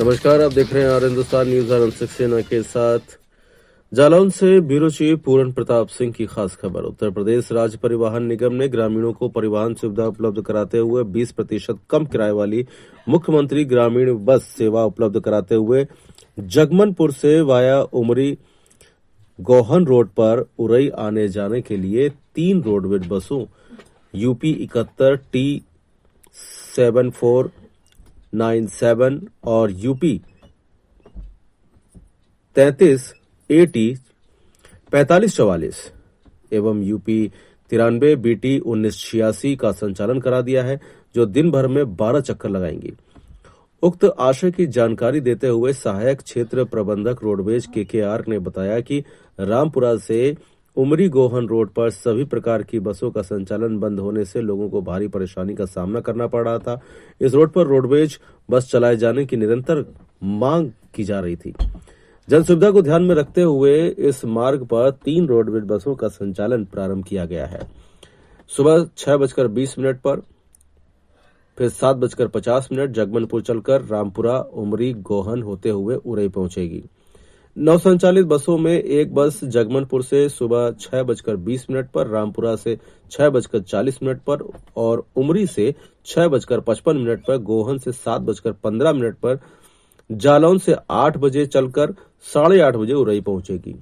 नमस्कार, आप देख रहे हैं हिंदुस्तान न्यूज और सक्सेना के साथ। जालौन से ब्यूरो चीफ पूर्ण प्रताप सिंह की खास खबर। उत्तर प्रदेश राज्य परिवहन निगम ने ग्रामीणों को परिवहन सुविधा उपलब्ध कराते हुए 20% कम किराए वाली मुख्यमंत्री ग्रामीण बस सेवा उपलब्ध कराते हुए जगमनपुर से वाया उमरी गोहन रोड पर उरई आने जाने के लिए 3 रोडवेज बसों यूपी 71 T7497 और यूपी 33 AT 4544 एवं यूपी 93 BT 1986 का संचालन करा दिया है, जो दिन भर में 12 चक्कर लगाएंगी। उक्त आशय की जानकारी देते हुए सहायक क्षेत्र प्रबंधक रोडवेज KKR ने बताया कि रामपुरा से उमरी गोहन रोड पर सभी प्रकार की बसों का संचालन बंद होने से लोगों को भारी परेशानी का सामना करना पड़ रहा था। इस रोड पर रोडवेज बस चलाए जाने की निरंतर मांग की जा रही थी। जन सुविधा को ध्यान में रखते हुए इस मार्ग पर 3 रोडवेज बसों का संचालन प्रारंभ किया गया है। सुबह 6:20 पर, फिर 7:50 जगमनपुर चलकर रामपुरा उमरी गोहन होते हुए उरई पहुंचेगी। नवसंचालित बसों में एक बस जगमनपुर से सुबह 6:20 पर, रामपुरा से 6:40 पर और उमरी से 6:55 पर, गोहन से 7:15 पर, जालौन से 8 बजे चलकर 8:30 बजे उरई पहुंचेगी।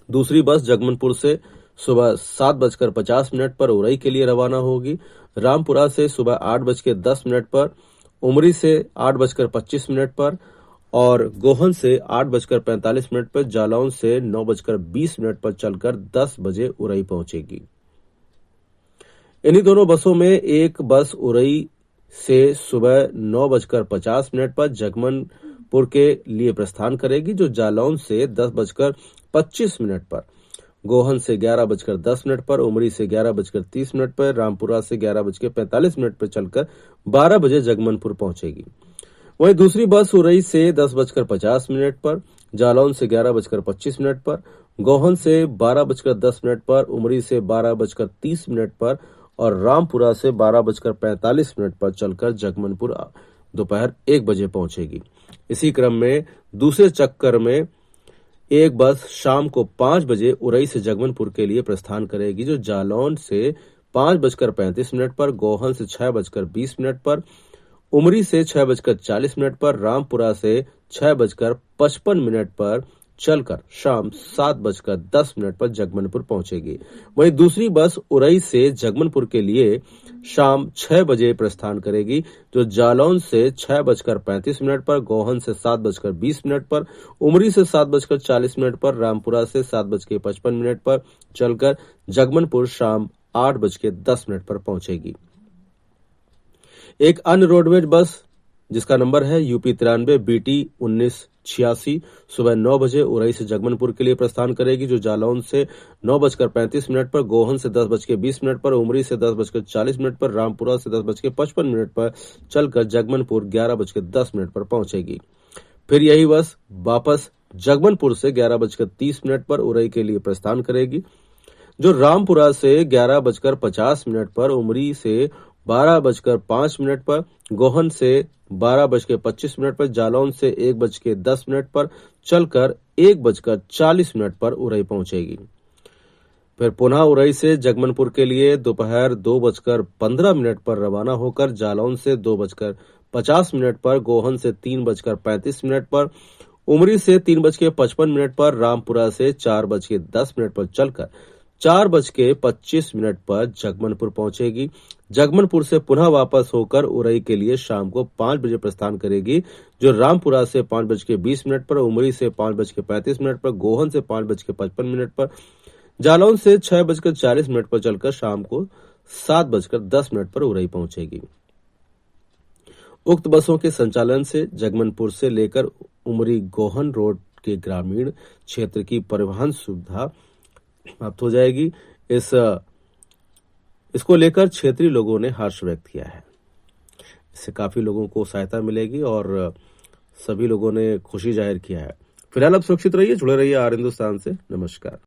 दूसरी बस जगमनपुर से सुबह 7:50 पर उरई के लिए रवाना होगी। रामपुरा से सुबह 8:10 पर, उमरी से 8:25 पर और गोहन से 8:45 पर, जालौन से 9:20 पर चलकर 10 बजे उरई पहुंचेगी। इन्हीं दोनों बसों में एक बस उरई से सुबह 9:50 पर जगमनपुर के लिए प्रस्थान करेगी, जो जालौन से 10:25 पर, गोहन से 11:10 पर, उमरी से 11:30 पर, रामपुरा से 11:45 पर चलकर 12 बजे जगमनपुर पहुंचेगी। वहीं दूसरी बस उरई से 10:50 पर, जालौन से 11:25 पर, गोहन से 12:10 पर, उमरी से 12:30 पर और रामपुरा से 12:45 पर चलकर जगमनपुर दोपहर 1 बजे पहुंचेगी। इसी क्रम में दूसरे चक्कर में एक बस शाम को 5 बजे उरई से जगमनपुर के लिए प्रस्थान करेगी, जो जालौन से 5:35 पर, गोहन से 6:20 पर, उमरी से 6:40 पर, रामपुरा से 6:55 पर चलकर शाम 7:10 पर जगमनपुर पहुंचेगी। वहीं दूसरी बस उरई से जगमनपुर के लिए शाम 6 बजे प्रस्थान करेगी, जो जालौन से 6:35 पर, गोहन से 7:20 पर, उमरी से 7:40 पर, रामपुरा से 7:55 पर चलकर जगमनपुर शाम 8:10 पर पहुंचेगी। एक अन्य रोडवेज बस जिसका नंबर है यूपी 93 BT 1986 सुबह 9 बजे उरई से जगमनपुर के लिए प्रस्थान करेगी, जो जालौन से 9:35 पर, गोहन से 10:20 पर, उमरी से 10:40 पर, रामपुरा से 10:55 पर चलकर जगमनपुर 11:10 पर पहुंचेगी। फिर यही बस वापस जगमनपुर से 11:30 पर उरई के लिए प्रस्थान करेगी, जो रामपुरा से 11:50 पर, उमरी से 12:05 पर, गोहन से 12:25 पर, जालौन से 1:10 पर चलकर 1:40 पर उरई पहुंचेगी। फिर पुनः उरई से जगमनपुर के लिए दोपहर 2:15 पर रवाना होकर जालौन से 2:50 पर, गोहन से 3:35 पर, उमरी से 3:55 पर, रामपुरा से 4:10 पर चलकर 4:25 पर जगमनपुर पहुंचेगी। जगमनपुर से पुनः वापस होकर उरई के लिए शाम को 5 बजे प्रस्थान करेगी, जो रामपुरा से 5:20 पर, उमरी से 5:35 पर, गोहन से 5:55 पर, जालौन से 6:40 पर चलकर शाम को 7:10 पर उरई पहुंचेगी। उक्त बसों के संचालन से जगमनपुर से लेकर उमरी गोहन रोड के ग्रामीण क्षेत्र की परिवहन सुविधा समाप्त हो जाएगी। इसको लेकर क्षेत्रीय लोगों ने हर्ष व्यक्त किया है। इससे काफी लोगों को सहायता मिलेगी और सभी लोगों ने खुशी जाहिर किया है। फिलहाल आप सुरक्षित रहिए, जुड़े रहिए हिंदुस्तान से। नमस्कार।